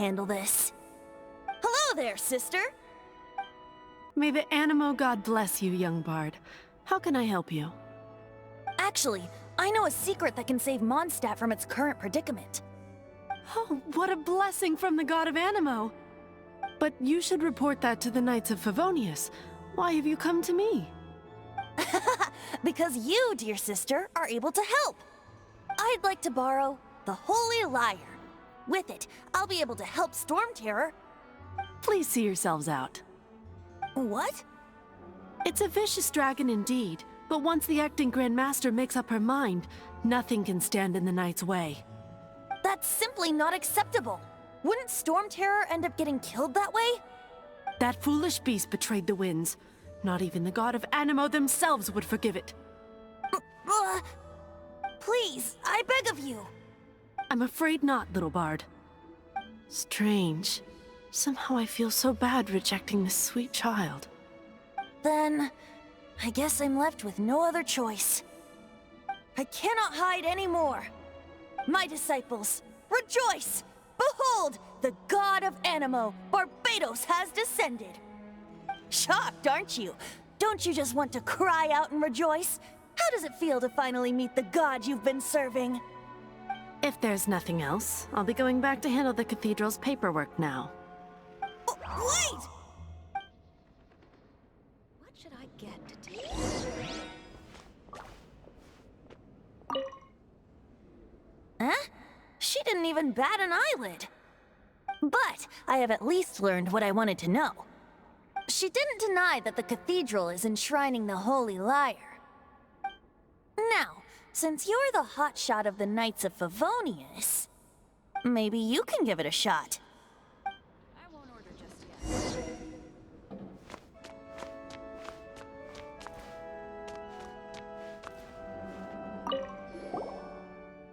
handle this. Hello there, sister! May the Animo god bless you, young bard. How can I help you? Actually, I know a secret that can save Mondstadt from its current predicament. Oh, what a blessing from the god of Animo! But you should report that to the Knights of Favonius. Why have you come to me? Because you, dear sister, are able to help. I'd like to borrow the Holy Lyre. With it, I'll be able to help Storm Terror. Please see yourselves out. What? It's a vicious dragon indeed, but once the acting Grand Master makes up her mind, nothing can stand in the Knight's way. That's simply not acceptable. Wouldn't Storm Terror end up getting killed that way? That foolish beast betrayed the winds. Not even the god of Animo themselves would forgive it. Please, I beg of you. I'm afraid not, little bard. Strange. Somehow I feel so bad rejecting this sweet child. Then, I guess I'm left with no other choice. I cannot hide anymore. My disciples, rejoice! Behold, the god of Animo, Barbados, has descended. Shocked, aren't you? Don't you just want to cry out and rejoice? How does it feel to finally meet the god you've been serving? If there's nothing else, I'll be going back to handle the cathedral's paperwork now. Wait! What should I get to take? Huh? She didn't even bat an eyelid. But I have at least learned what I wanted to know. She didn't deny that the cathedral is enshrining the Holy Lyre. Now, since you're the hotshot of the Knights of Favonius, maybe you can give it a shot. I won't order just yet.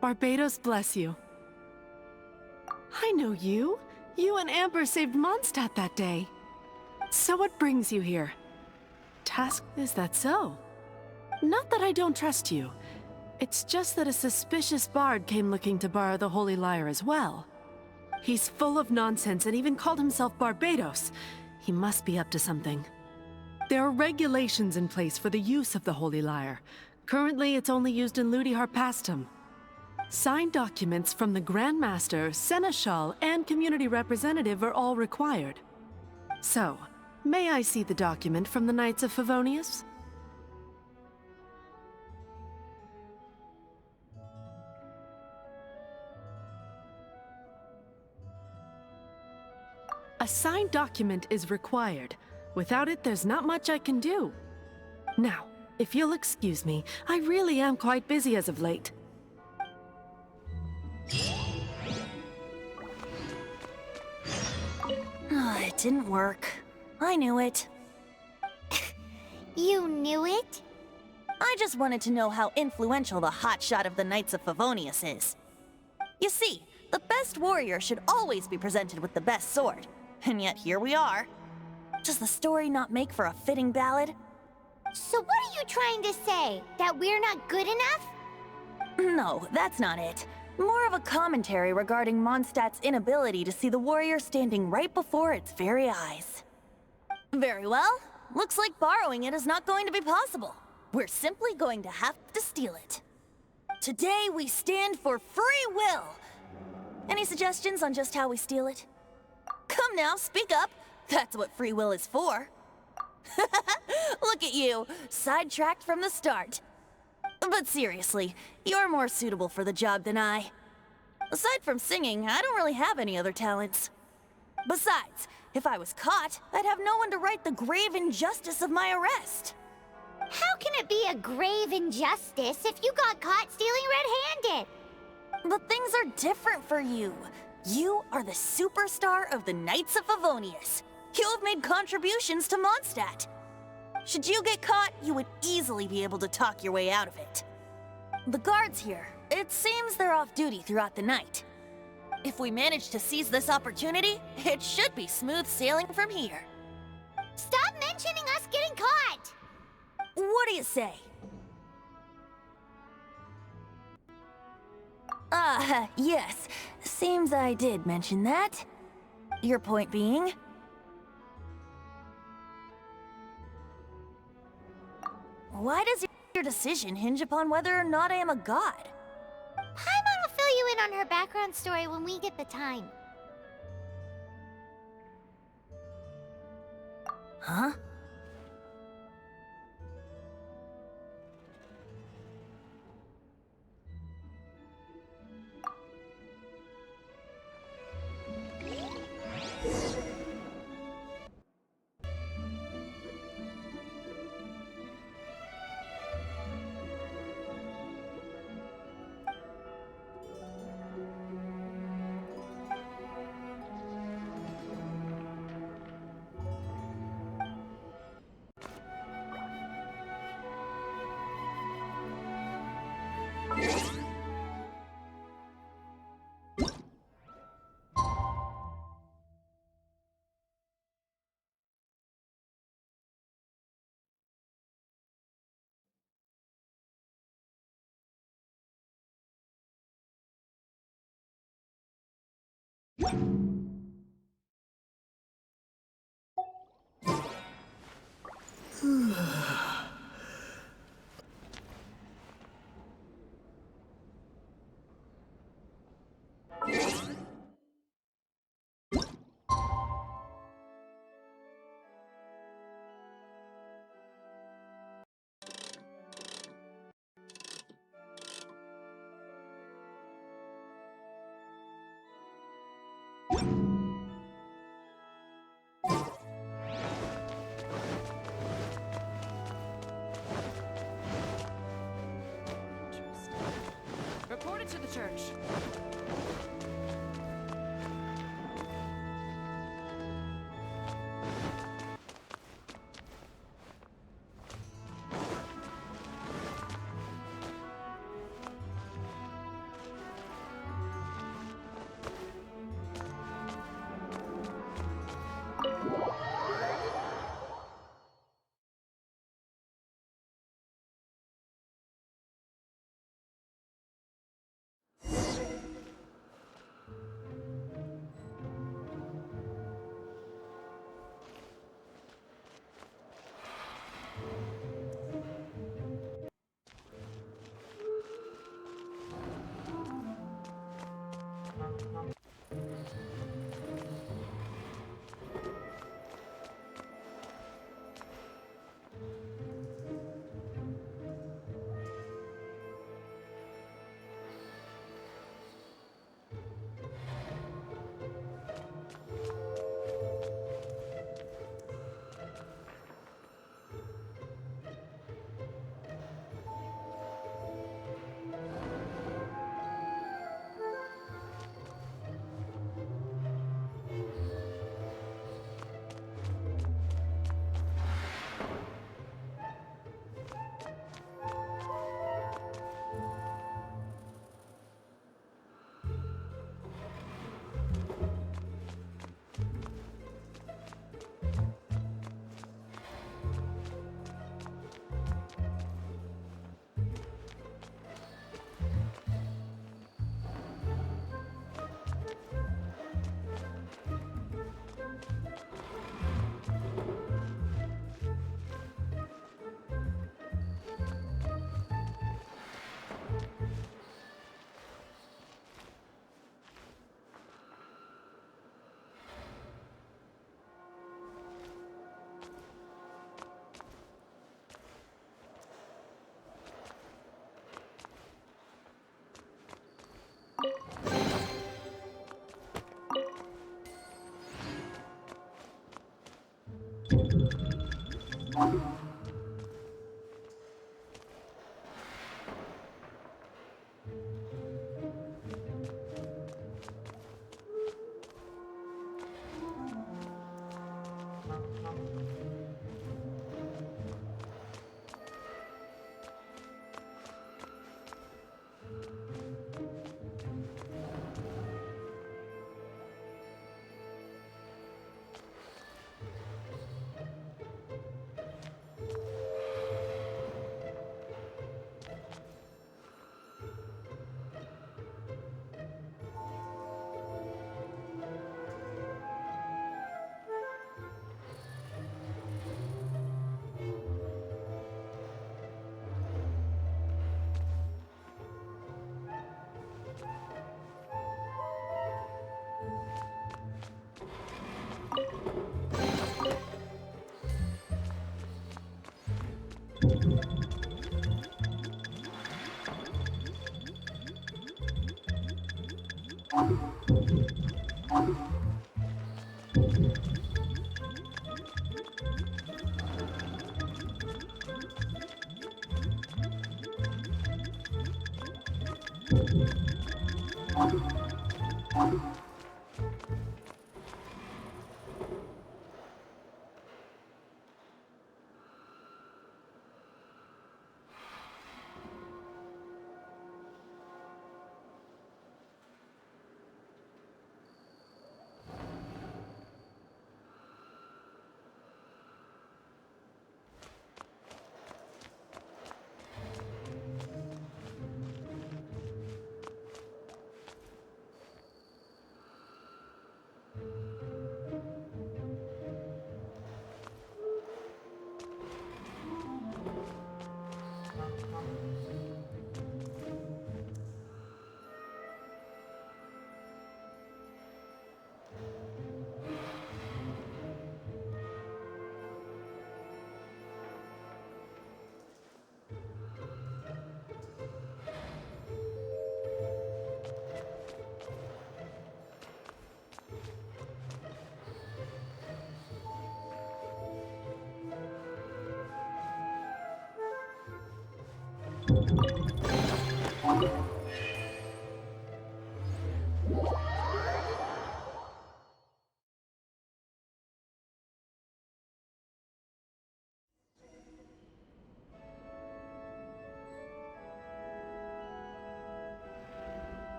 Barbados bless you. I know you. You and Amber saved Mondstadt that day. So what brings you here? Is that so? Not that I don't trust you. It's just that a suspicious bard came looking to borrow the Holy Lyre as well. He's full of nonsense and even called himself Barbados. He must be up to something. There are regulations in place for the use of the Holy Lyre. Currently, it's only used in Ludi Harpastum. Signed documents from the Grand Master, Seneschal, and community representative are all required. So, may I see the document from the Knights of Favonius? A signed document is required. Without it, there's not much I can do. Now, if you'll excuse me, I really am quite busy as of late. It didn't work. I knew it. You knew it? I just wanted to know how influential the hotshot of the Knights of Favonius is. You see, the best warrior should always be presented with the best sword. And yet here we are. Does the story not make for a fitting ballad? So what are you trying to say? That we're not good enough? No, that's not it. More of a commentary regarding Mondstadt's inability to see the warrior standing right before its very eyes. Very well. Looks like borrowing it is not going to be possible. We're simply going to have to steal it. Today we stand for free will. Any suggestions on just how we steal it? Come now, speak up. That's what free will is for. Look at you, sidetracked from the start. But seriously, you're more suitable for the job than I. Aside from singing, I don't really have any other talents. Besides, if I was caught, I'd have no one to right the grave injustice of my arrest. How can it be a grave injustice if you got caught stealing red-handed? But things are different for you. You are the superstar of the Knights of Favonius. You have made contributions to Mondstadt. Should you get caught, you would easily be able to talk your way out of it. The guards here, it seems they're off duty throughout the night. If we manage to seize this opportunity, it should be smooth sailing from here. Stop mentioning us getting caught! What do you say? Yes. Seems I did mention that. Your point being? Why does your decision hinge upon whether or not I am a god? Paimon will fill you in on her background story when we get the time. Huh? Report it to the church.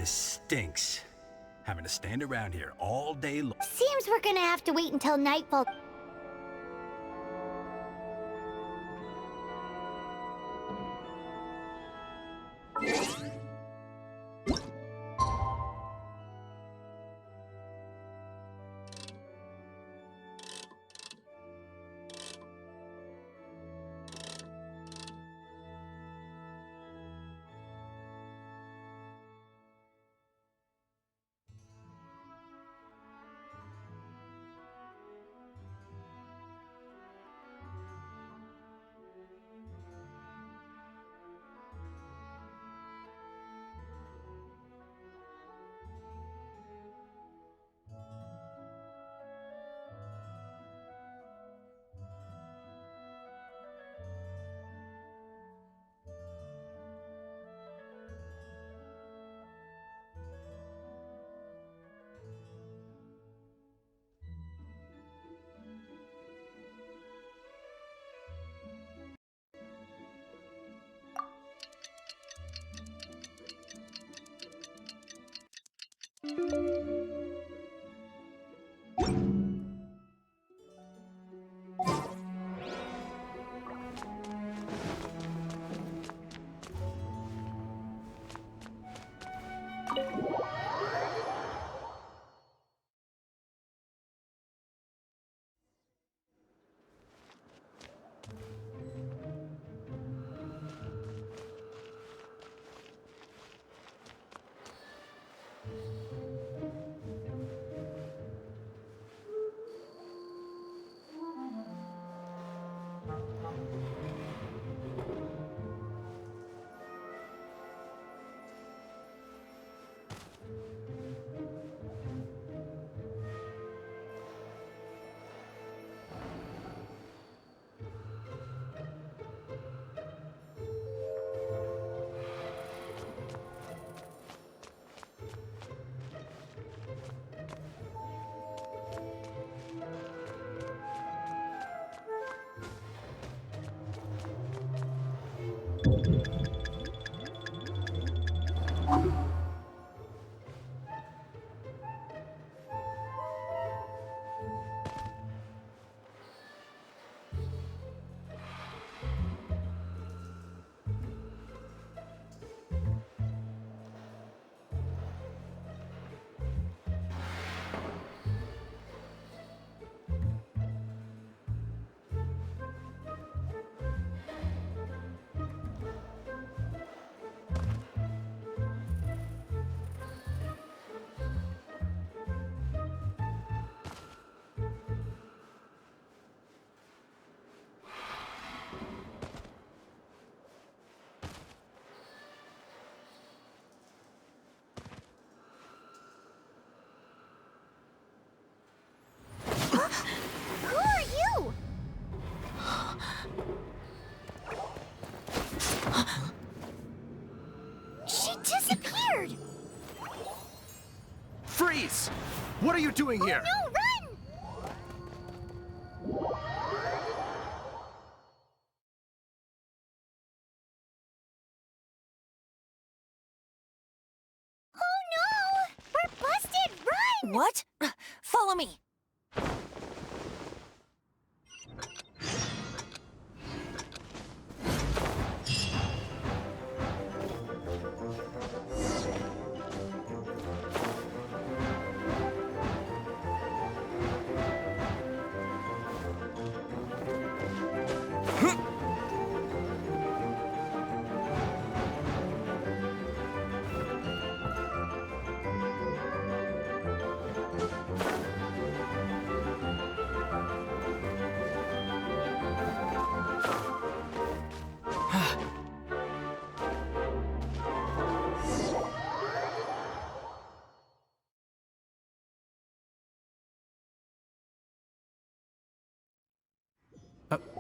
This stinks. Having to stand around here all day long. Seems we're gonna have to wait until nightfall. Who are you? She disappeared! Freeze! What are you doing here? No, run! Oh no! We're busted! Run! What? Follow me.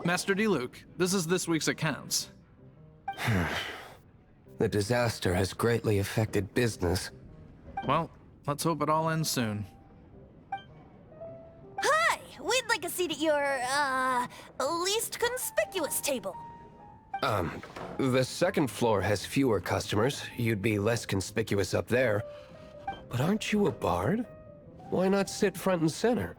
Master D. Luke, this is this week's accounts. The disaster has greatly affected business. Well, let's hope it all ends soon. Hi! We'd like a seat at your, least conspicuous table. The second floor has fewer customers. You'd be less conspicuous up there. But aren't you a bard? Why not sit front and center?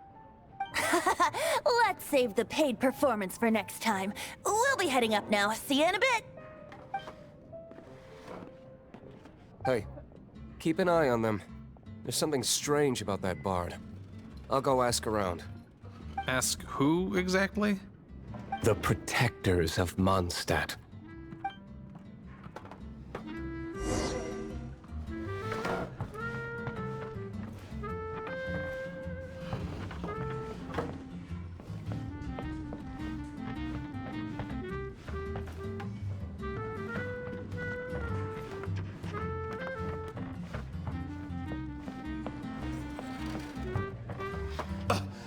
Let's save the paid performance for next time. We'll be heading up now. See you in a bit. Hey, keep an eye on them. There's something strange about that bard. I'll go ask around. Ask who exactly? The protectors of Mondstadt.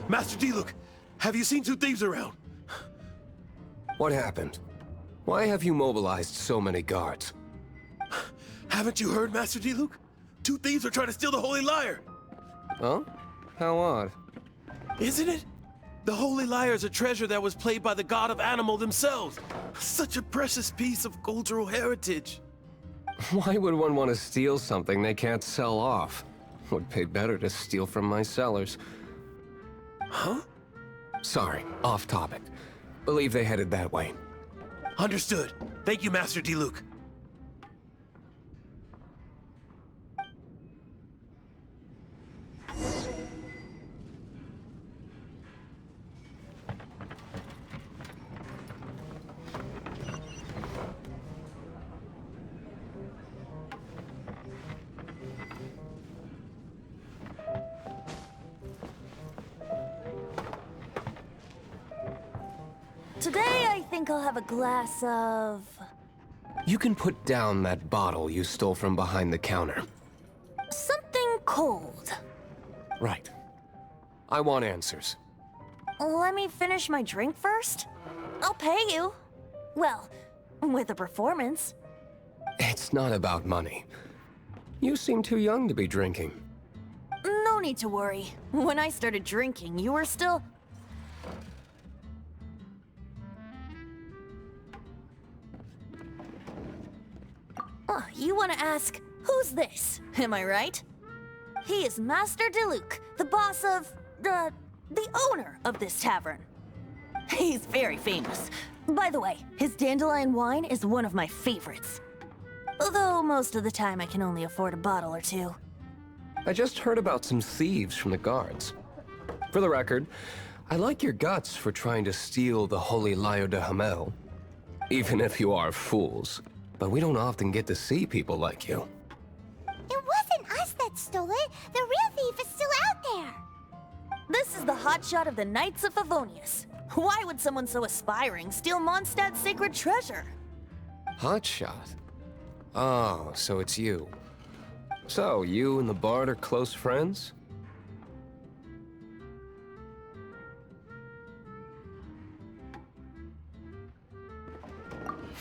Master Diluc, have you seen two thieves around? What happened? Why have you mobilized so many guards? Haven't you heard, Master Diluc? Two thieves are trying to steal the Holy Lyre. Oh? How odd. Isn't it? The Holy Lyre is a treasure that was played by the god of animal themselves. Such a precious piece of cultural heritage. Why would one want to steal something they can't sell off? Would pay better to steal from my sellers. Huh? Sorry, off topic. Believe they headed that way. Understood. Thank you, Master Diluc. Today, I think I'll have a glass of... You can put down that bottle you stole from behind the counter. something cold. Right. I want answers. Let me finish my drink first. I'll pay you. Well, with a performance. It's not about money. You seem too young to be drinking. No need to worry. When I started drinking, you were still... Oh, you want to ask, who's this? Am I right? He is Master Diluc, the boss of... the owner of this tavern. He's very famous. By the way, his dandelion wine is one of my favorites. Although most of the time I can only afford a bottle or two. I just heard about some thieves from the guards. For the record, I like your guts for trying to steal the Holy Lyre de Hamel. Even if you are fools. But we don't often get to see people like you. It wasn't us that stole it. The real thief is still out there. This is the hotshot of the Knights of Favonius. Why would someone so aspiring steal Mondstadt's sacred treasure? Hotshot? Oh, so it's you. So, you and the Bard are close friends?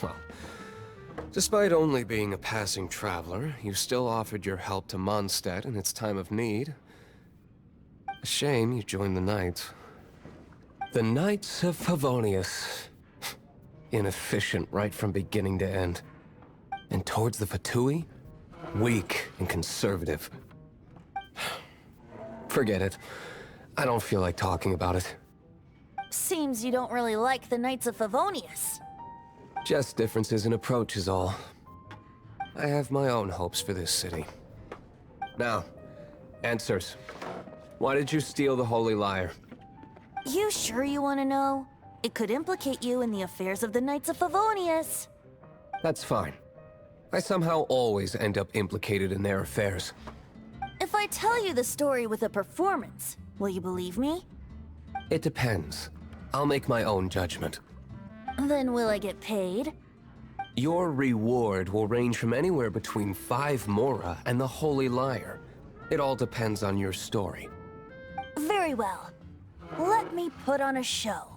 Well, despite only being a passing traveler, you still offered your help to Mondstadt in its time of need. A shame you joined the Knights. The Knights of Favonius. Inefficient right from beginning to end. And towards the Fatui, weak and conservative. Forget it. I don't feel like talking about it. Seems you don't really like the Knights of Favonius. Just differences in approach is all. I have my own hopes for this city. Now, answers. Why did you steal the Holy Lyre? You sure you want to know? It could implicate you in the affairs of the Knights of Favonius. That's fine. I somehow always end up implicated in their affairs. If I tell you the story with a performance, will you believe me? It depends. I'll make my own judgment. Then will I get paid? Your reward will range from anywhere between 5 Mora and the Holy Lyre. It all depends on your story. Very well. Let me put on a show.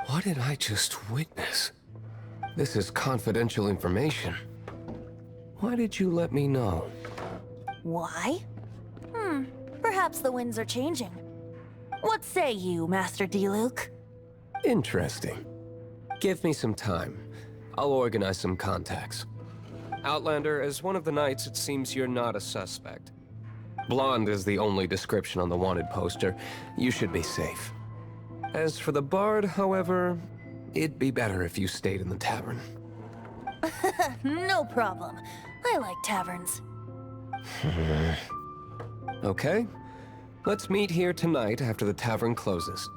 What did I just witness? This is confidential information. Why did you let me know? Why? Perhaps the winds are changing. What say you, Master D-Luke? Interesting. Give me some time. I'll organize some contacts. Outlander, as one of the knights, it seems you're not a suspect. Blonde is the only description on the wanted poster. You should be safe. As for the bard, however, it'd be better if you stayed in the tavern. No problem. I like taverns. Okay. Let's meet here tonight after the tavern closes.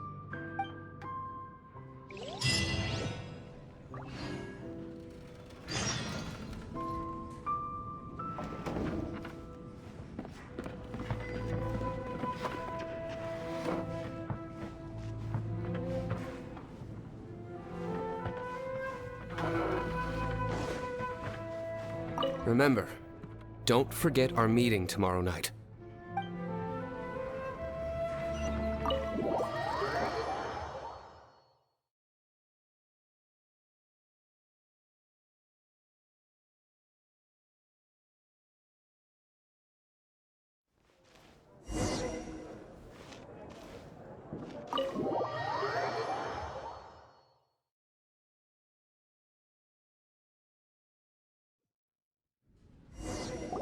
Remember, don't forget our meeting tomorrow night.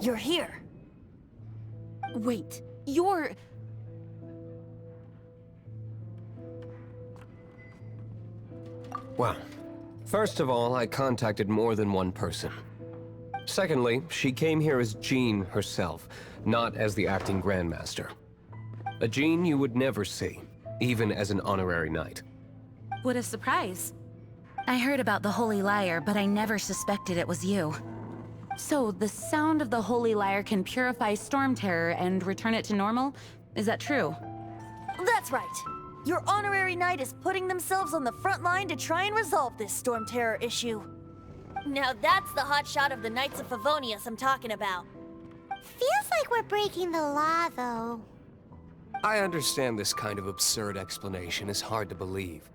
You're here. Wait, you're... Well, first of all, I contacted more than one person. Secondly, she came here as Jean herself, not as the acting Grandmaster. A Jean you would never see, even as an honorary knight. What a surprise. I heard about the Holy Lyre, but I never suspected it was you. So, the sound of the Holy Lyre can purify Storm Terror and return it to normal? Is that true? That's right. Your honorary knight is putting themselves on the front line to try and resolve this Storm Terror issue. Now that's the hotshot of the Knights of Favonius I'm talking about. Feels like we're breaking the law, though. I understand this kind of absurd explanation is hard to believe.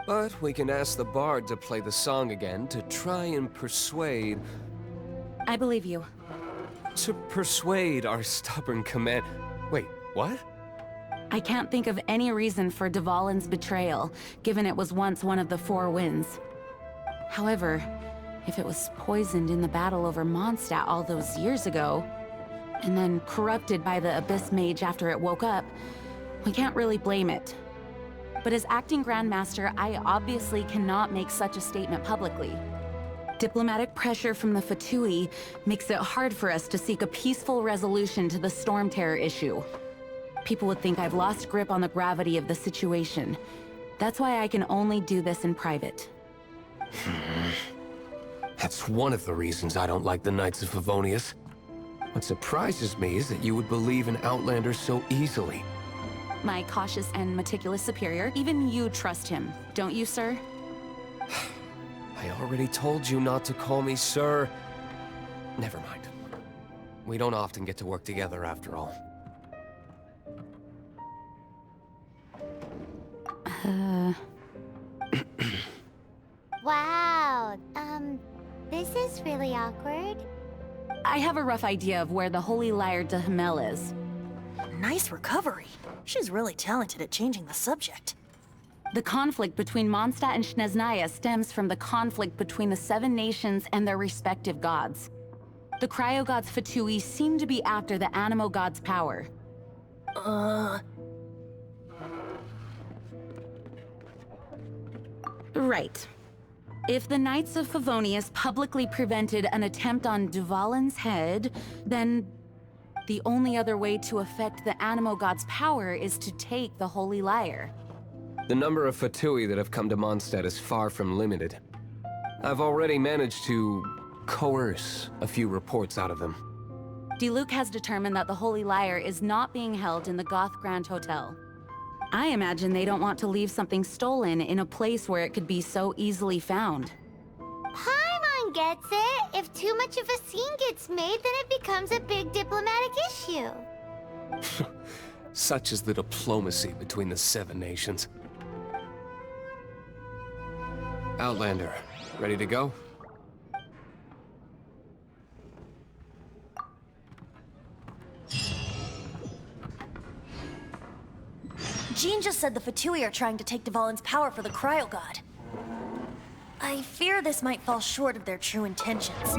But we can ask the bard to play the song again to try and persuade... I believe you. To persuade our stubborn command... Wait, what? I can't think of any reason for Dvalin's betrayal, given it was once one of the Four Winds. However, if it was poisoned in the battle over Mondstadt all those years ago, and then corrupted by the Abyss Mage after it woke up, we can't really blame it. But as acting Grandmaster, I obviously cannot make such a statement publicly. Diplomatic pressure from the Fatui makes it hard for us to seek a peaceful resolution to the Storm Terror issue. People would think I've lost grip on the gravity of the situation. That's why I can only do this in private. That's one of the reasons I don't like the Knights of Favonius. What surprises me is that you would believe in Outlanders so easily. My cautious and meticulous superior, even you trust him, don't you, sir? I already told you not to call me sir. Never mind. We don't often get to work together after all. Wow, this is really awkward. I have a rough idea of where the Holy Lyre de Himmel is. Nice recovery. She's really talented at changing the subject. The conflict between Mondstadt and Snezhnaya stems from the conflict between the Seven Nations and their respective gods. The cryo-gods Fatui seem to be after the Animo god's power. Right. If the Knights of Favonius publicly prevented an attempt on Dvalin's head, then the only other way to affect the Animo god's power is to take the Holy Lyre. The number of Fatui that have come to Mondstadt is far from limited. I've already managed to coerce a few reports out of them. D-Luke has determined that the Holy Lyre is not being held in the Goth Grand Hotel. I imagine they don't want to leave something stolen in a place where it could be so easily found. Paimon gets it. If too much of a scene gets made, then it becomes a big diplomatic issue. Such is the diplomacy between the Seven Nations. Outlander, ready to go? Jean just said the Fatui are trying to take Dvalin's power for the Cryo God. I fear this might fall short of their true intentions.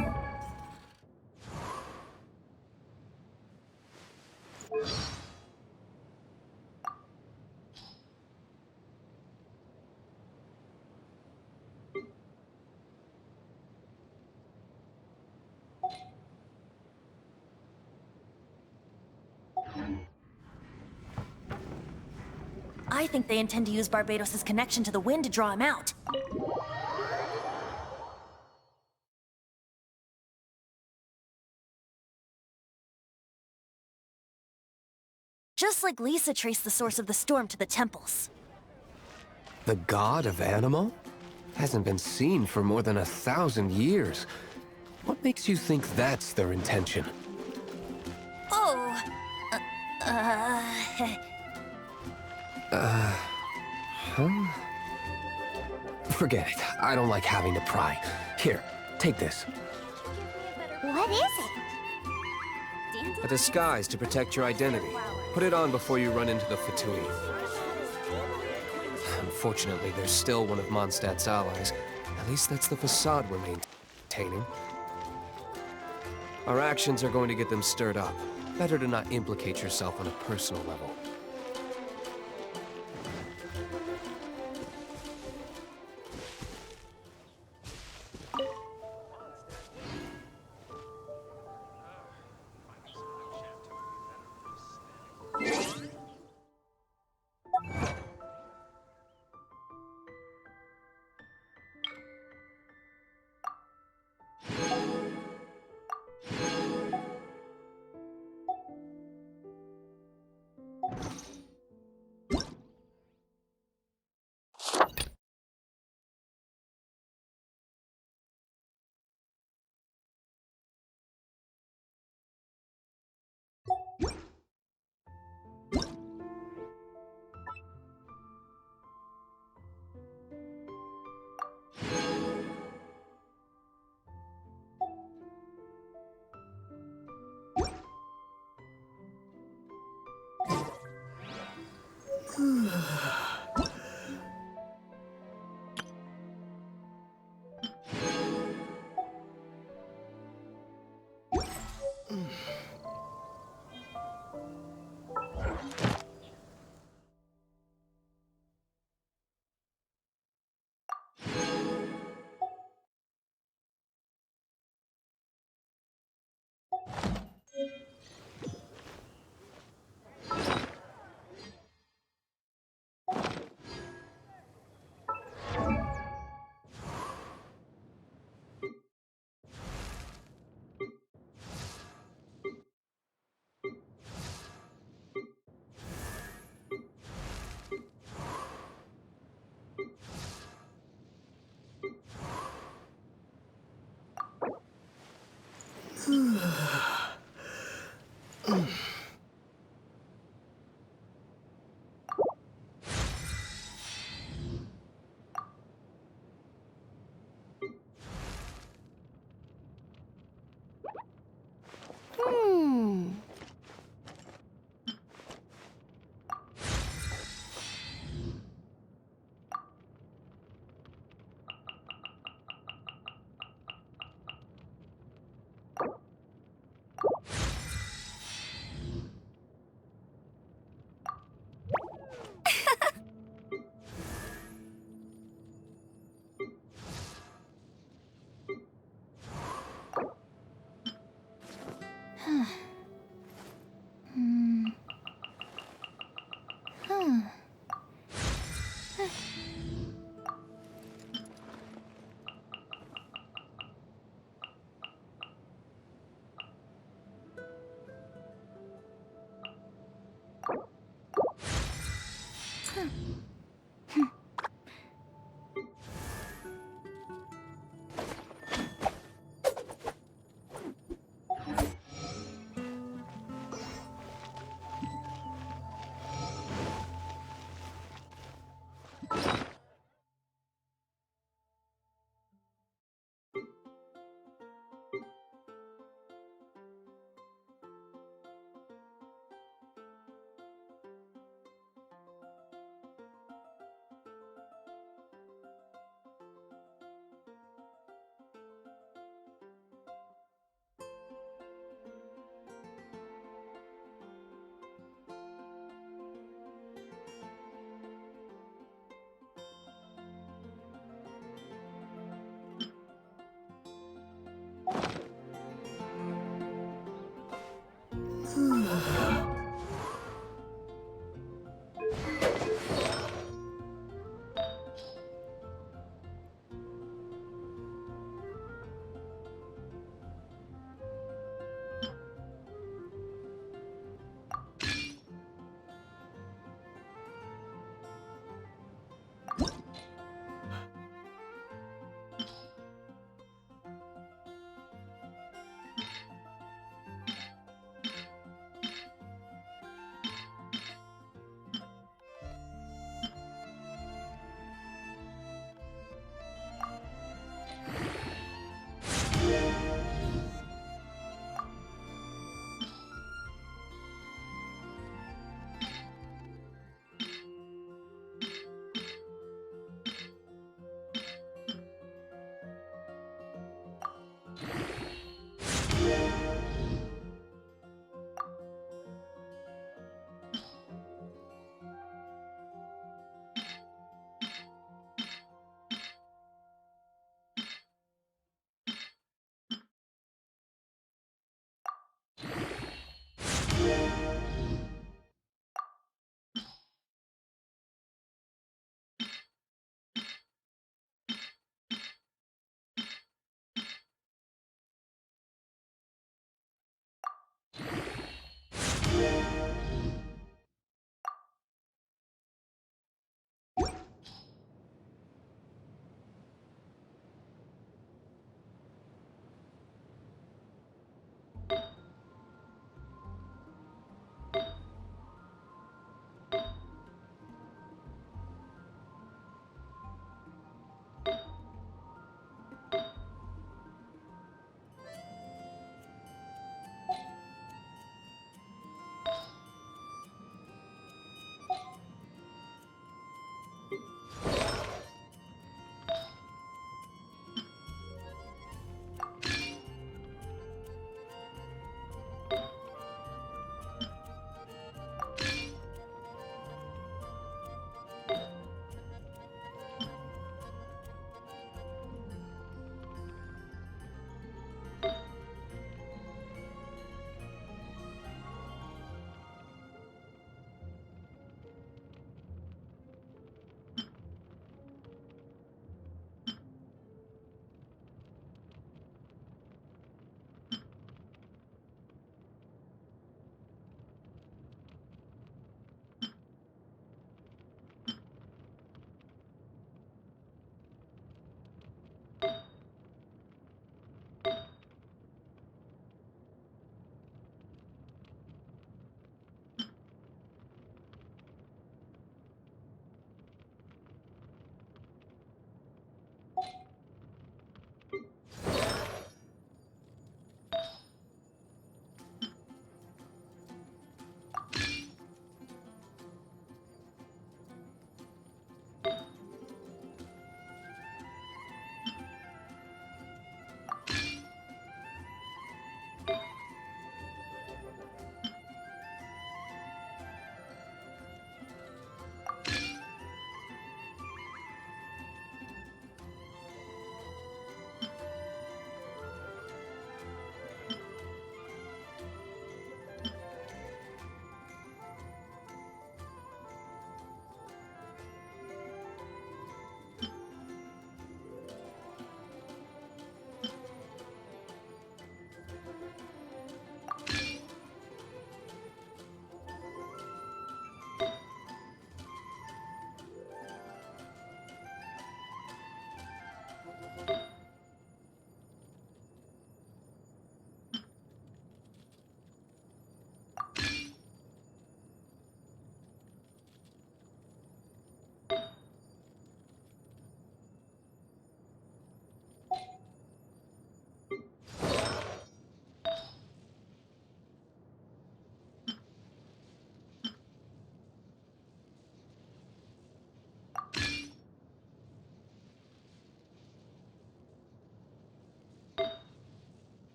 I think they intend to use Barbados' connection to the wind to draw him out. Just like Lisa traced the source of the storm to the temples. The god of Animal? Hasn't been seen for more than 1,000 years. What makes you think that's their intention? Oh... Forget it. I don't like having to pry. Here, take this. What is it? A disguise to protect your identity. Put it on before you run into the Fatui. Unfortunately, there's still one of Mondstadt's allies. At least that's the facade we're maintaining. Our actions are going to get them stirred up. Better to not implicate yourself on a personal level.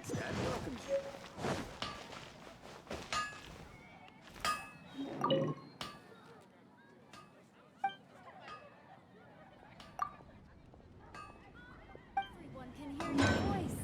Mondstadt welcomes you. Everyone can hear your voice.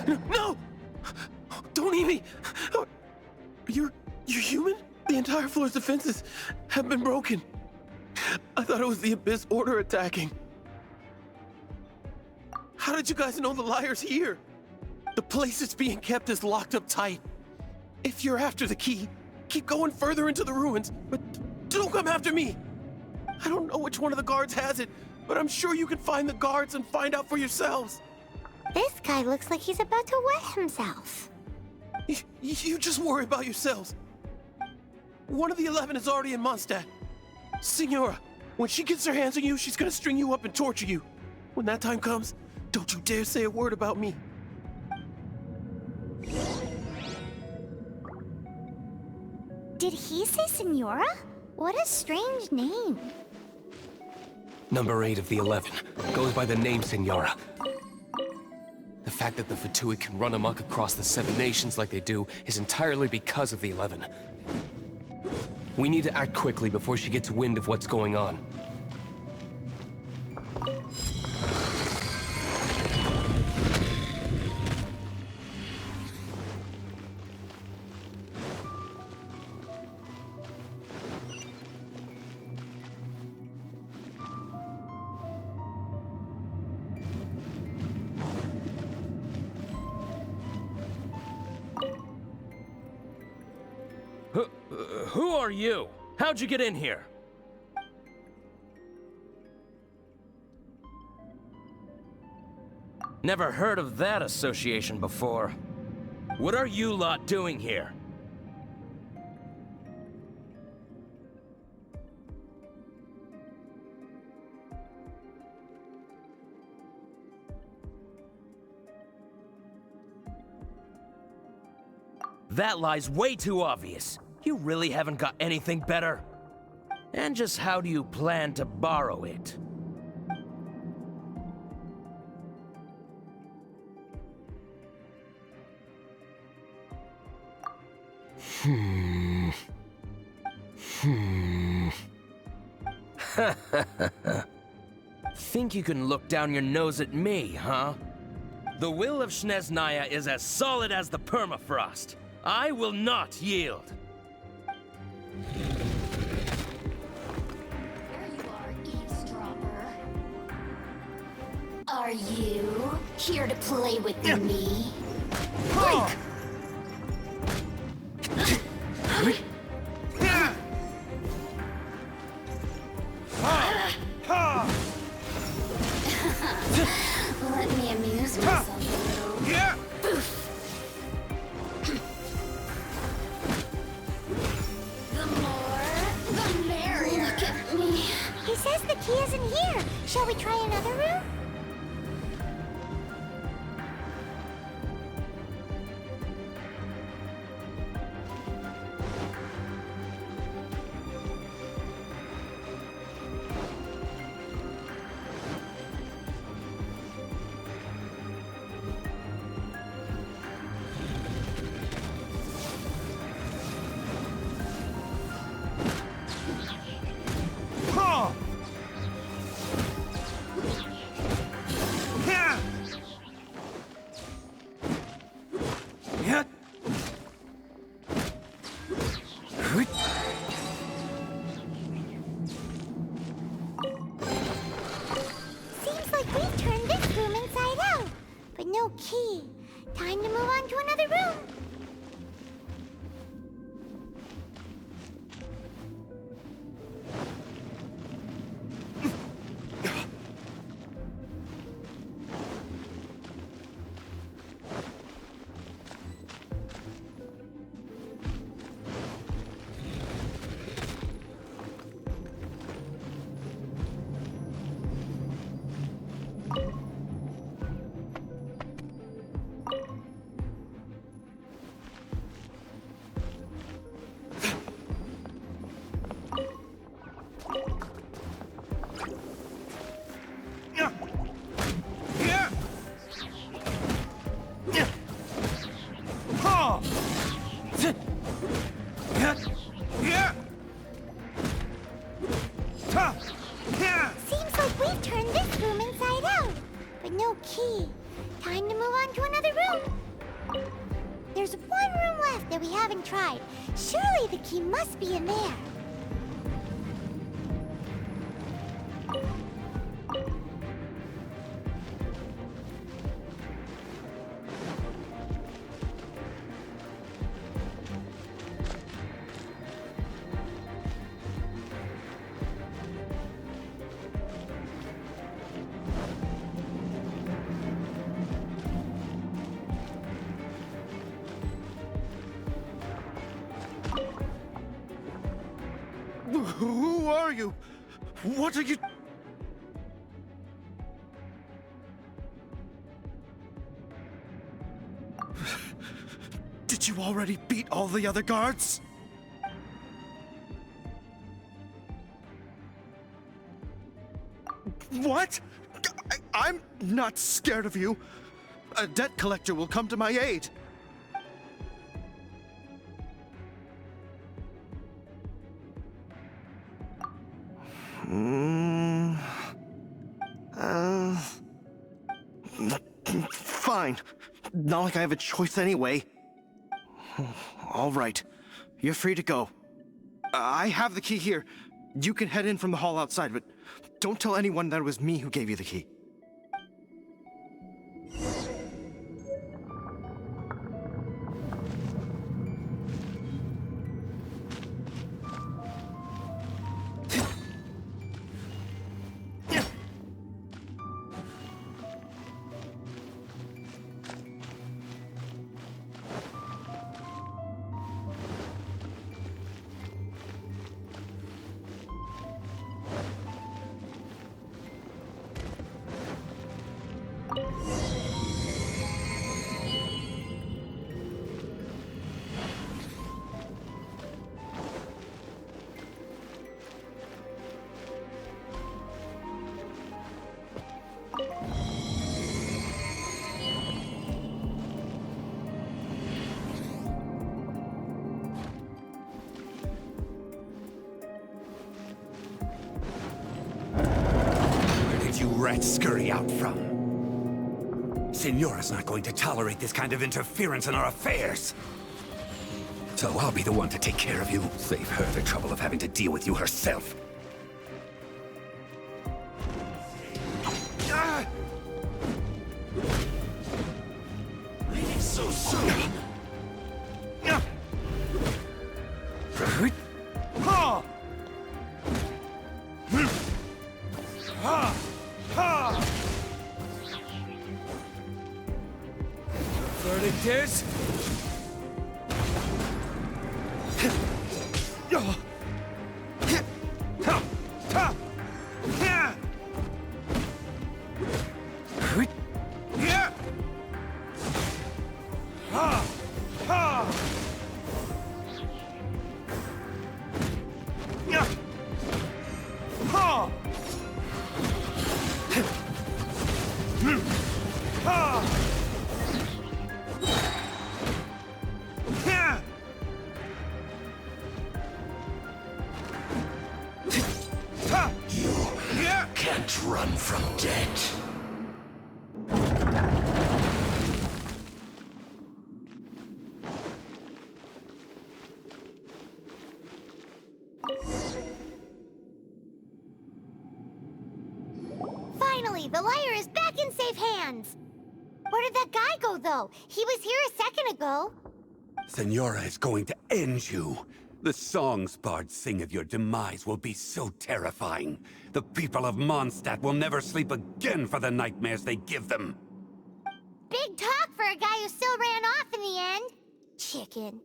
No! Don't eat me! You're human? The entire floor's defenses have been broken. I thought it was the Abyss Order attacking. How did you guys know the liar's here? The place it's being kept is locked up tight. If you're after the key, keep going further into the ruins, but don't come after me. I don't know which one of the guards has it, but I'm sure you can find the guards and find out for yourselves. This guy looks like he's about to wet himself. You just worry about yourselves. One of the 11 is already in Mondstadt. Signora, when she gets her hands on you, she's gonna string you up and torture you. When that time comes, don't you dare say a word about me. Did he say Senora? What a strange name. Number 8 of the 11 goes by the name Senora. The fact that the Fatui can run amok across the 7 nations like they do is entirely because of the 11. We need to act quickly before she gets wind of what's going on. Who are you? How'd you get in here? Never heard of that association before. What are you lot doing here? That lie's way too obvious. You really haven't got anything better? And just how do you plan to borrow it? Think you can look down your nose at me, huh? The will of Snezhnaya is as solid as the permafrost. I will not yield. There you are, eavesdropper. Are you here to play with me? Break! Let me amuse myself a little. Yeah! The more, the merrier. Look at me. He says the key isn't here. Shall we try another room? Seems like we've turned this room inside out, but no key. Time to move on to another room. Seems like we've turned this room inside out, but no key. Time to move on to another room. There's one room left that we haven't tried. Surely the key must be in there. Who are you? What are you... Did you already beat all the other guards? What? I'm not scared of you. A debt collector will come to my aid. Fine. Not like I have a choice anyway. All right. You're free to go. I have the key here. You can head in from the hall outside, but don't tell anyone that it was me who gave you the key. You rats scurry out from. Senora's not going to tolerate this kind of interference in our affairs. So I'll be the one to take care of you. Save her the trouble of having to deal with you herself. Leaving so soon. Verdict is... Run from debt. Finally, the liar is back in safe hands. Where did that guy go, though? He was here a second ago. Senora is going to end you. The songs bards sing of your demise will be so terrifying. The people of Mondstadt will never sleep again for the nightmares they give them. Big talk for a guy who still ran off in the end. Chicken.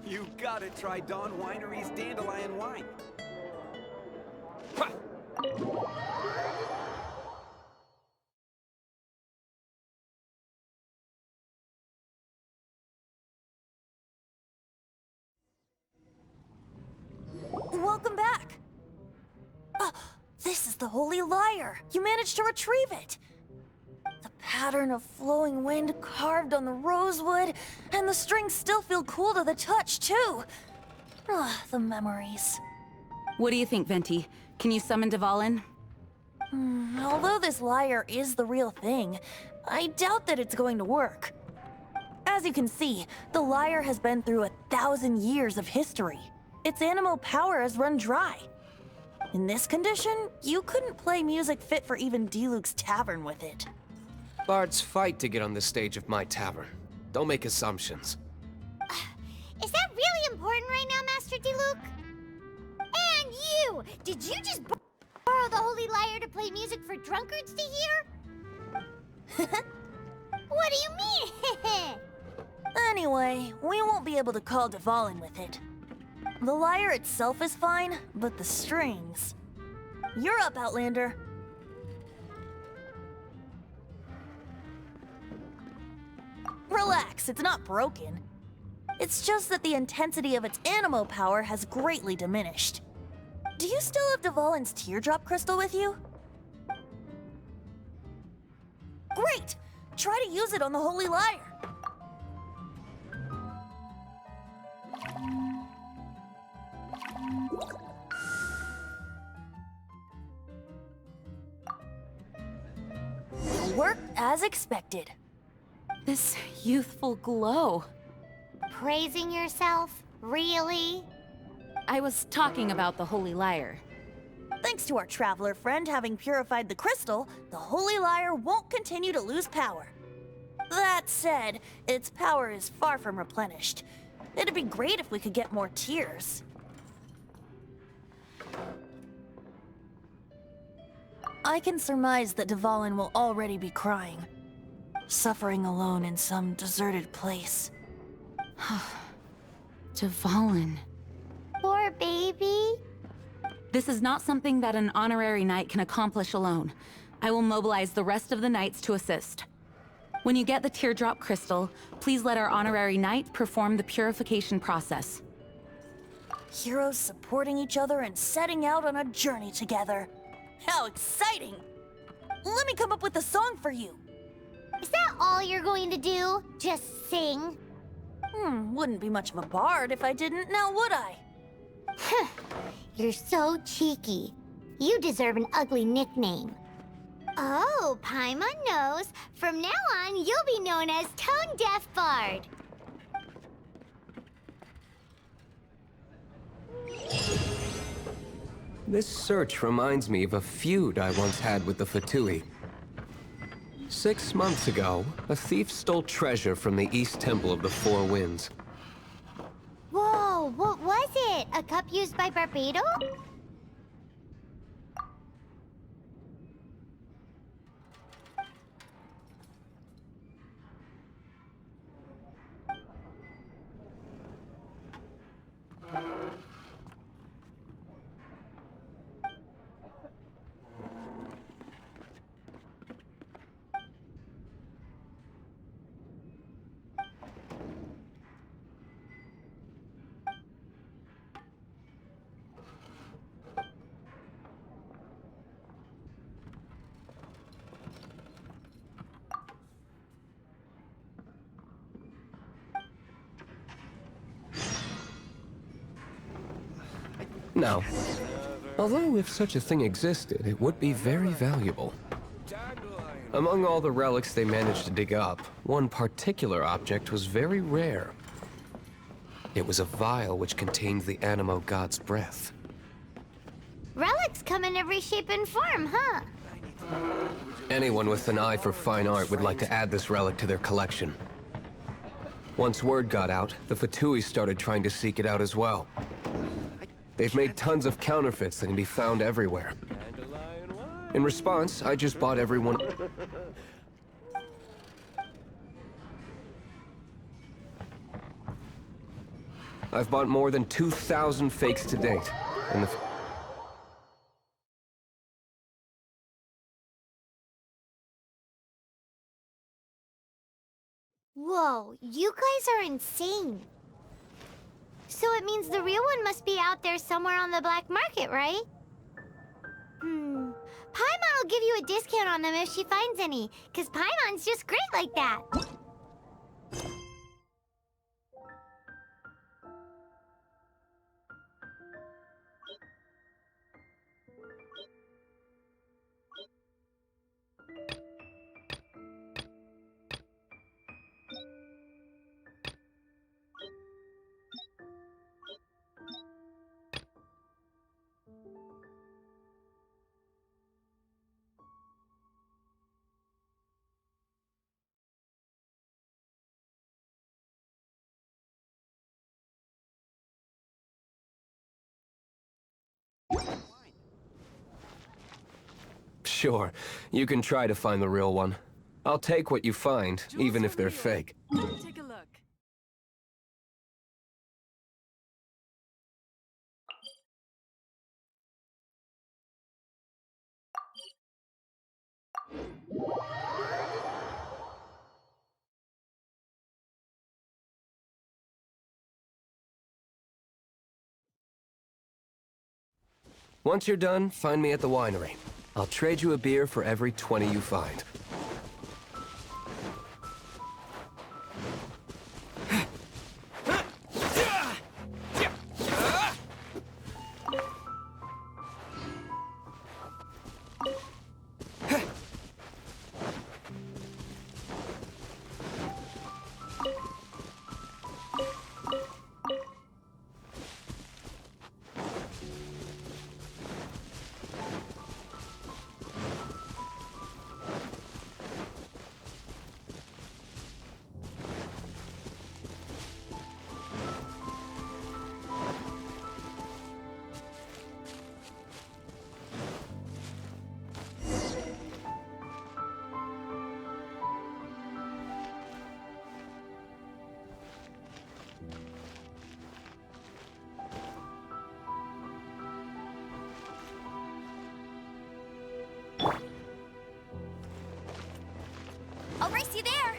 You gotta try Dawn Winery's Dandelion Wine. Welcome back. This is the Holy Lyre. You managed to retrieve it. The pattern of flowing wind carved on the rosewood, and the strings still feel cool to the touch, too. The memories. What do you think, Venti? Can you summon Dvalin? Although this lyre is the real thing, I doubt that it's going to work. As you can see, the lyre has been through 1,000 years of history. Its animal power has run dry. In this condition, you couldn't play music fit for even Diluc's tavern with it. Bards fight to get on the stage of my tavern. Don't make assumptions. Is that really important right now, Master Diluc? And you! Did you just borrow the Holy Lyre to play music for drunkards to hear? What do you mean? Anyway, we won't be able to call Dvalin with it. The lyre itself is fine, but the strings... You're up, Outlander. Relax, it's not broken. It's just that the intensity of its animo power has greatly diminished. Do you still have Dvalin's teardrop crystal with you? Great! Try to use it on the Holy Lyre. Worked as expected. This youthful glow. Praising yourself? Really? I was talking about the Holy Lyre. Thanks to our traveler friend having purified the crystal, the Holy Lyre won't continue to lose power. That said, its power is far from replenished. It'd be great if we could get more tears. I can surmise that Dvalin will already be crying, suffering alone in some deserted place. Dvalin. Poor baby. This is not something that an honorary knight can accomplish alone. I will mobilize the rest of the knights to assist. When you get the teardrop crystal, please let our honorary knight perform the purification process. Heroes supporting each other and setting out on a journey together. How exciting! Let me come up with a song for you. Is that all you're going to do? Just sing? Wouldn't be much of a bard if I didn't, now would I? You're so cheeky. You deserve an ugly nickname. Oh, Paimon knows. From now on, you'll be known as Tone Deaf Bard. This search reminds me of a feud I once had with the Fatui. 6 months ago, a thief stole treasure from the East Temple of the Four Winds. Whoa, what was it? A cup used by Barbado? No. Although if such a thing existed, it would be very valuable. Among all the relics they managed to dig up, one particular object was very rare. It was a vial which contained the Animo god's breath. Relics come in every shape and form, huh? Anyone with an eye for fine art would like to add this relic to their collection. Once word got out, the Fatui started trying to seek it out as well. They've made tons of counterfeits that can be found everywhere. In response, I just bought everyone... I've bought more than 2,000 fakes to date, and the... Whoa, you guys are insane. So it means the real one must be out there somewhere on the black market, right? Paimon will give you a discount on them if she finds any, because Paimon's just great like that. Sure, you can try to find the real one. I'll take what you find, even if they're fake. Take a look. Once you're done, find me at the winery. I'll trade you a beer for every 20 you find. I'll race you there!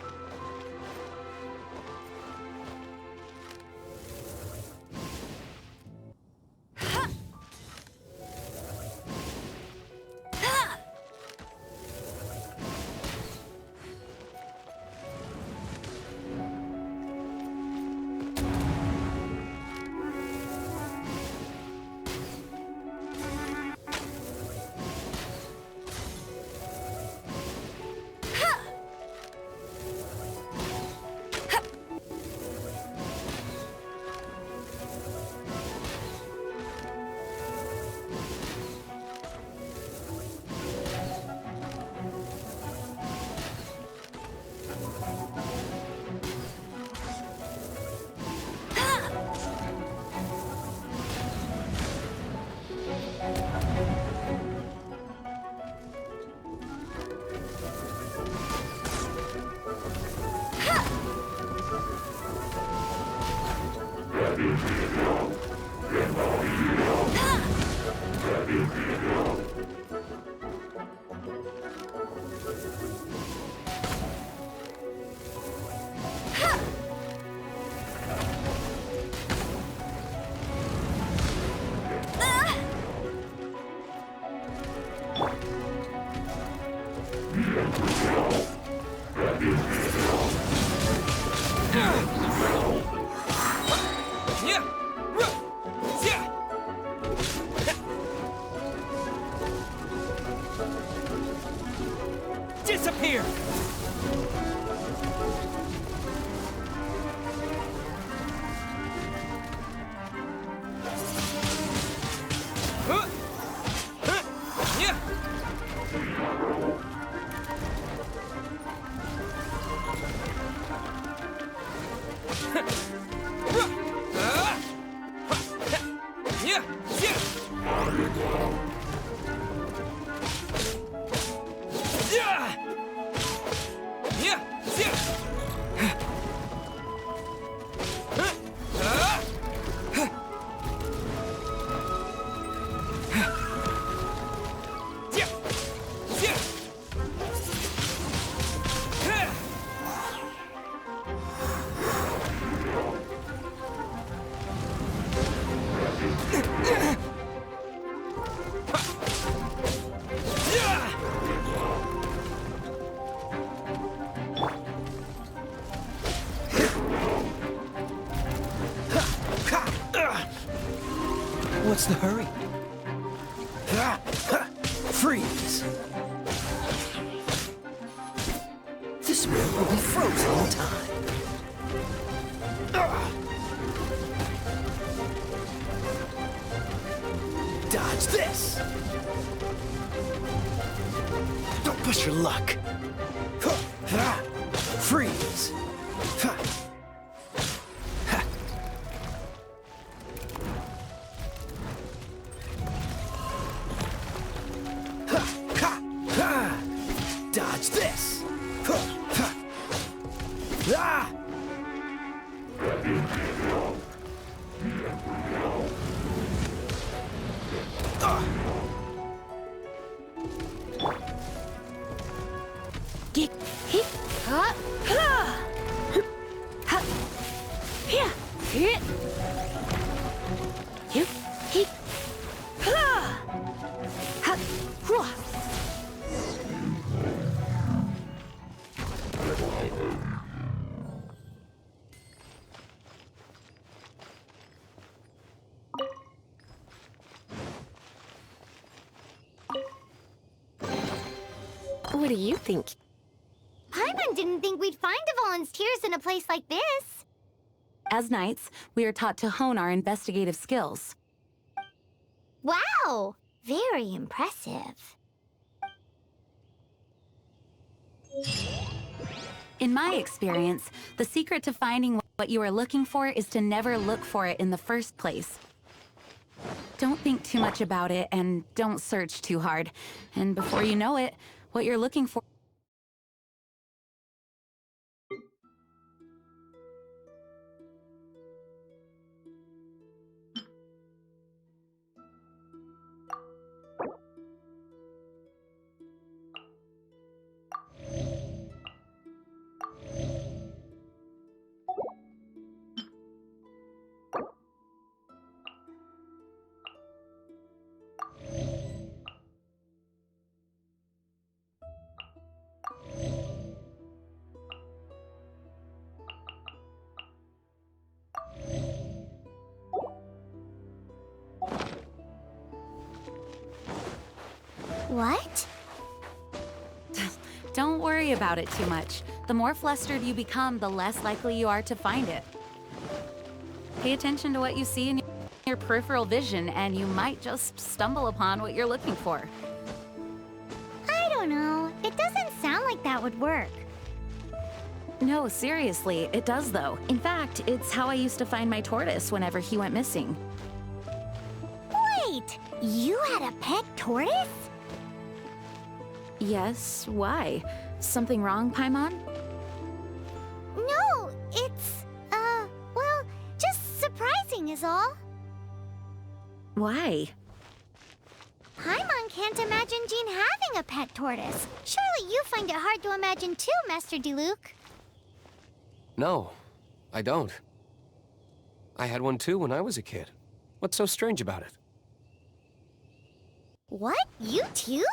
Here! What's the hurry? Freeze! This man will be frozen in time. Dodge this! Don't push your luck. Freeze! Dodge this! Ah! Get hit. Ha. Ha. Ha. Yeah. Hit. You. Hit. Ha. Ha. Hua. What do you think? Paimon didn't think we'd find the volunteers in a place like this. As knights, we are taught to hone our investigative skills. Wow! Very impressive. In my experience, the secret to finding what you are looking for is to never look for it in the first place. Don't think too much about it and don't search too hard. And before you know it, what you're looking for... What? Don't worry about it too much. The more flustered you become, the less likely you are to find it. Pay attention to what you see in your peripheral vision, and you might just stumble upon what you're looking for. I don't know. It doesn't sound like that would work. No, seriously, it does though. In fact, it's how I used to find my tortoise whenever he went missing. Wait! You had a pet tortoise? Yes, why? Something wrong, Paimon? No, it's, well, just surprising is all. Why? Paimon can't imagine Jean having a pet tortoise. Surely you find it hard to imagine too, Master Diluc. No, I don't. I had one too when I was a kid. What's so strange about it? What? You too?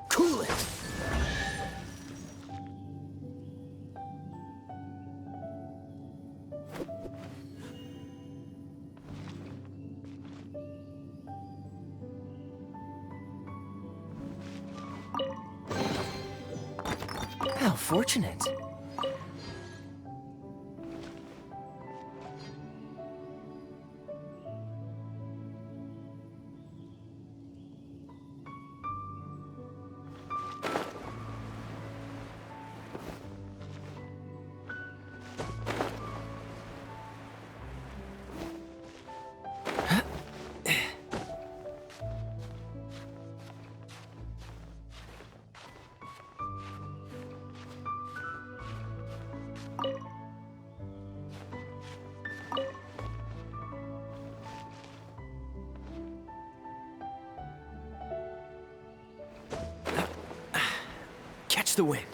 Cool it! How fortunate. Catch the wind.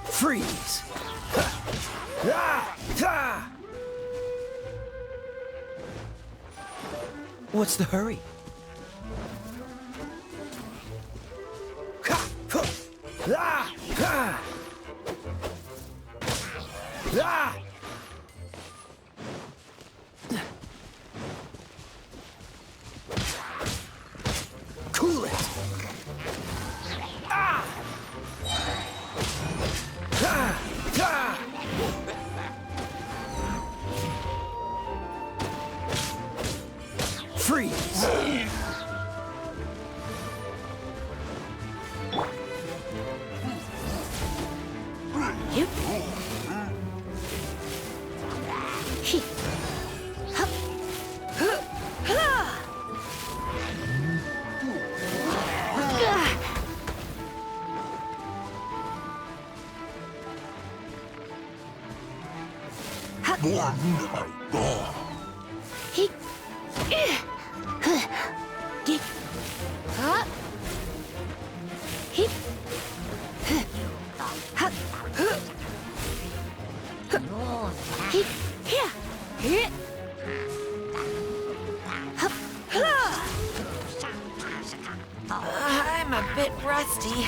Freeze! What's the hurry? Cool it! Freeze! Yep. I'm a bit rusty.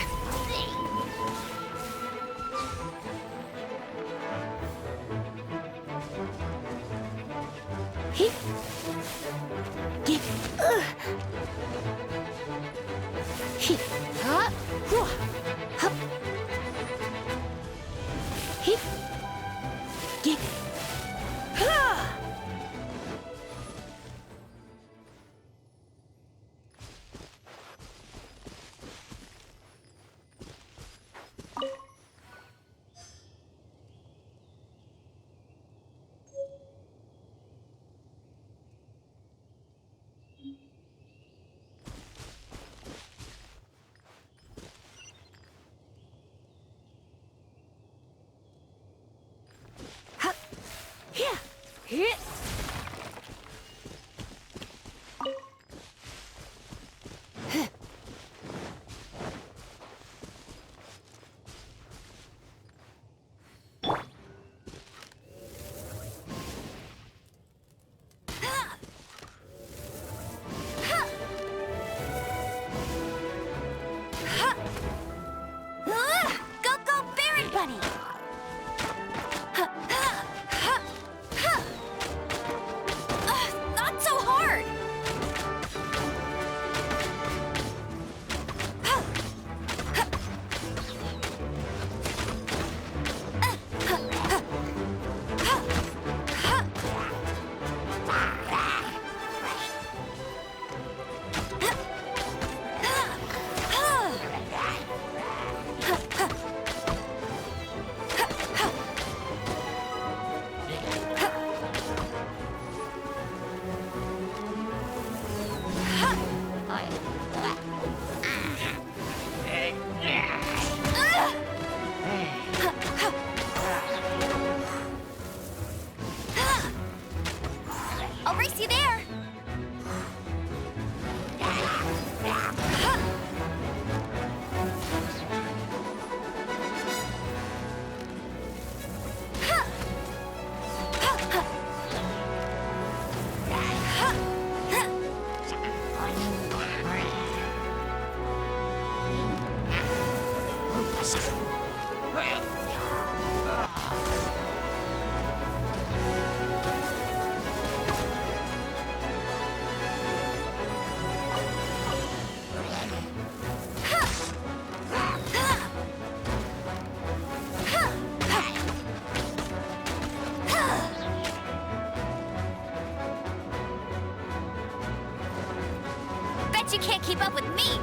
I'll race you there. Bet you can't keep up with me.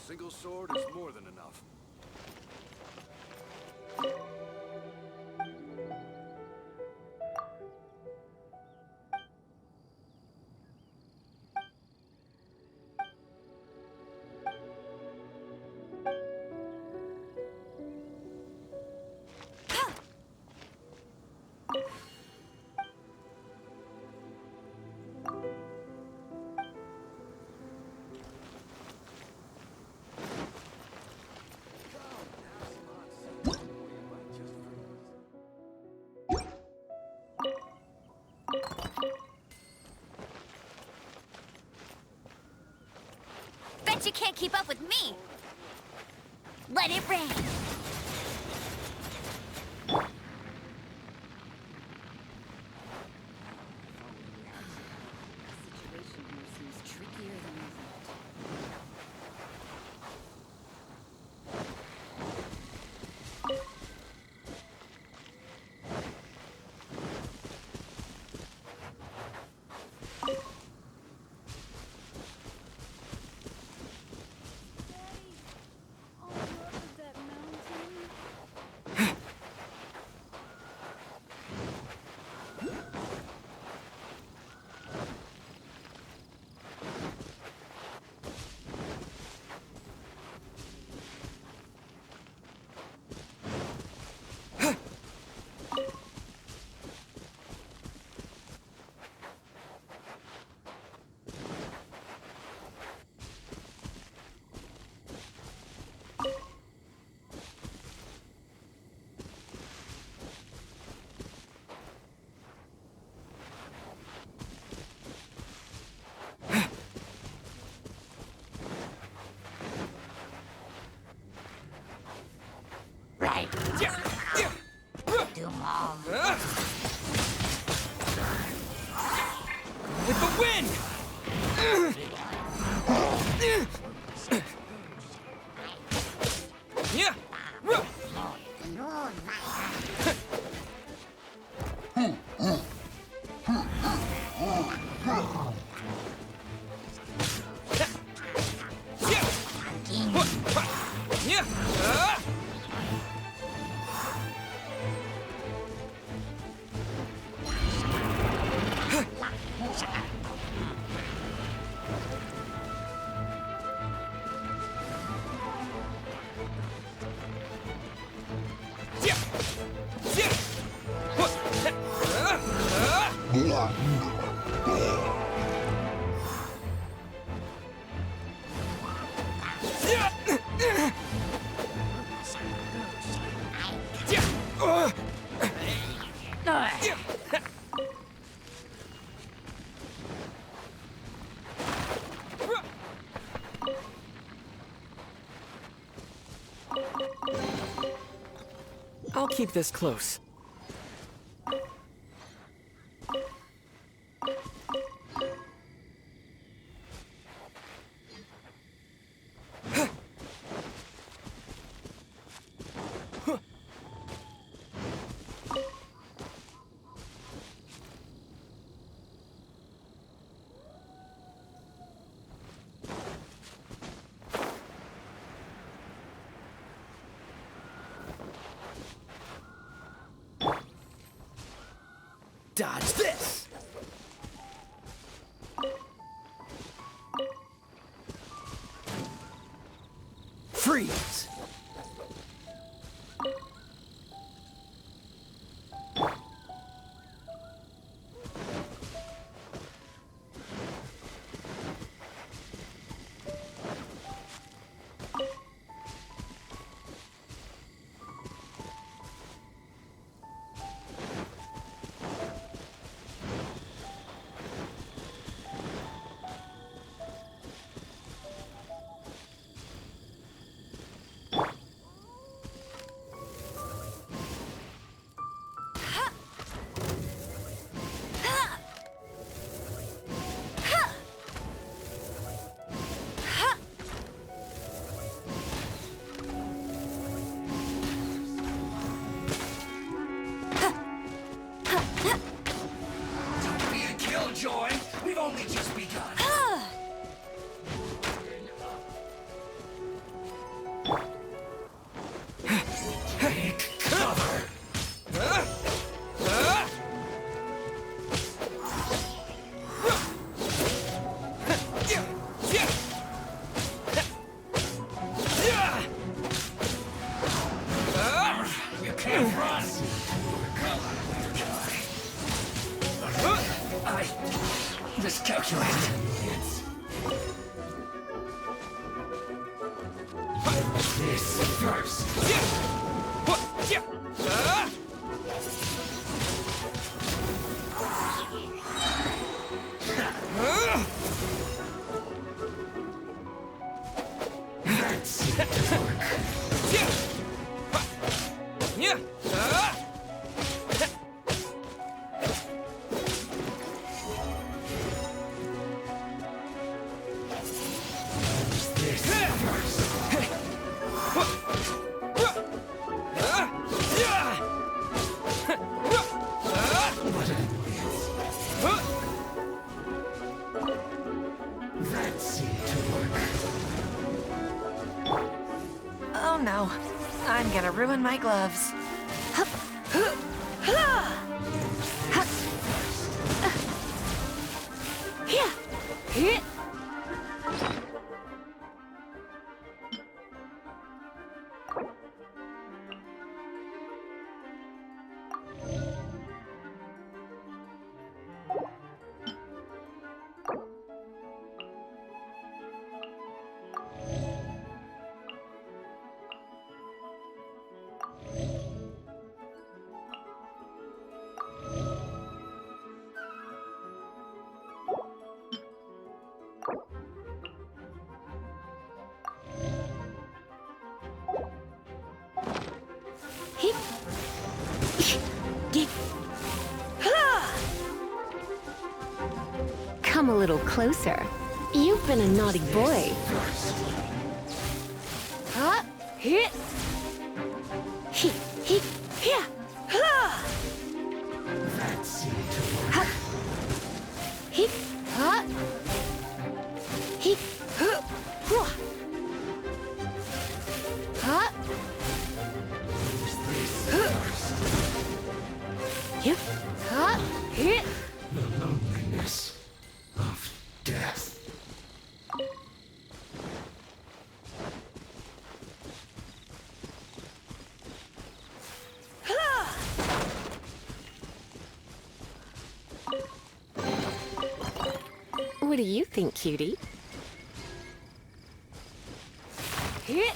Single sword is more than enough. Bet you can't keep up with me. Let it rain. Daddy, all up that mountain. with the wind! Yeah! I'll keep this close. Dodge this! Freeze! Joy, we've only just begun. Take cover. You can't run. I miscalculated. This first. That's it. Oh no, I'm gonna ruin my gloves. Come a little closer. You've been a naughty boy. Huh? Hit. He, yeah. He, Huh? he, Huh? yep. Huh? Hit. The loneliness of death. What do you think, cutie? Hit.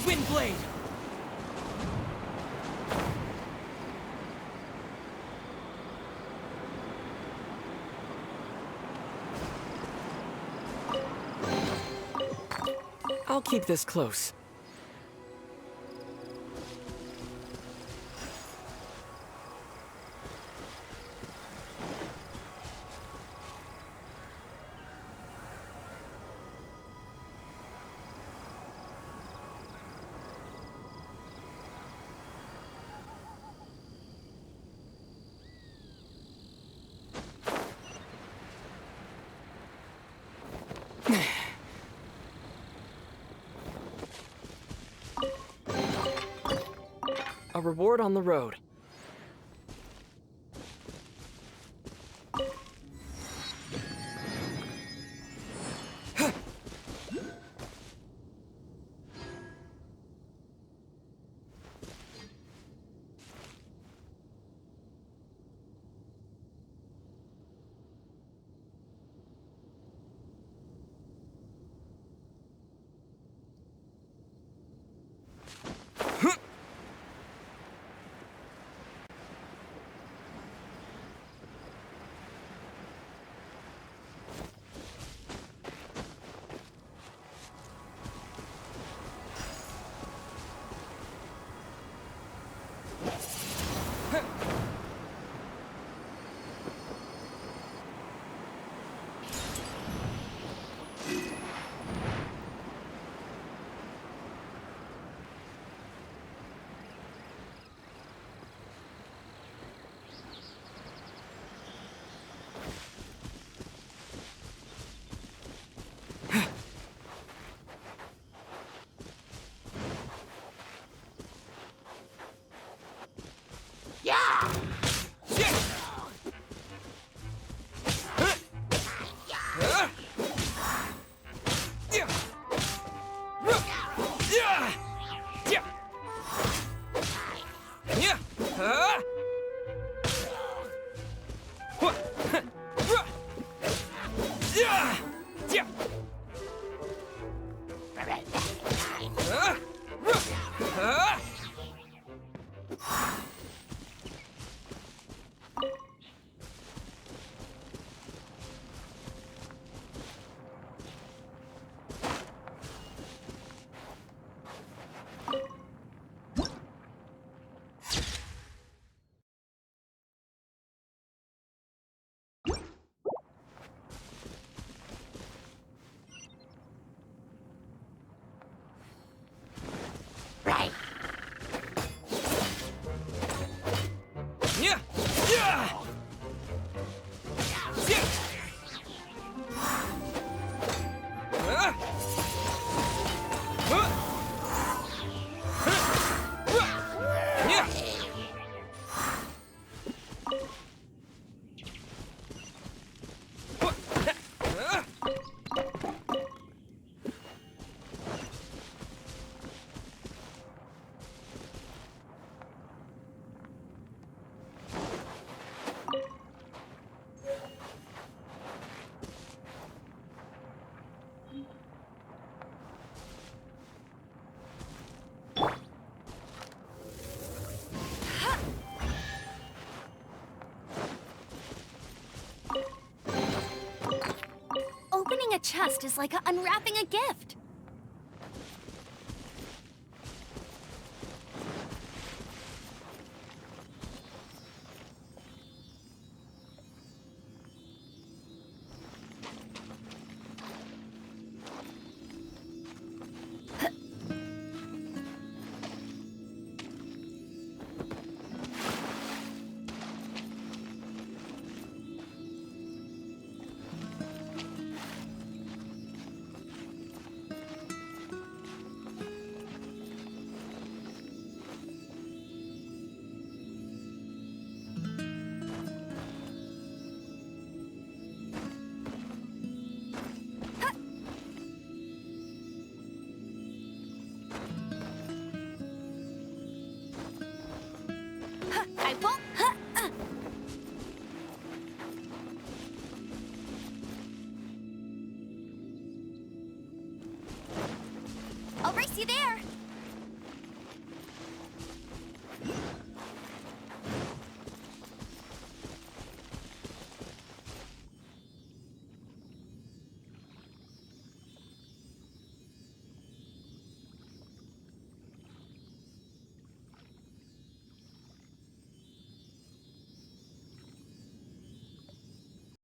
Windblade! I'll keep this close. A reward on the road. Opening a chest is like unwrapping a gift.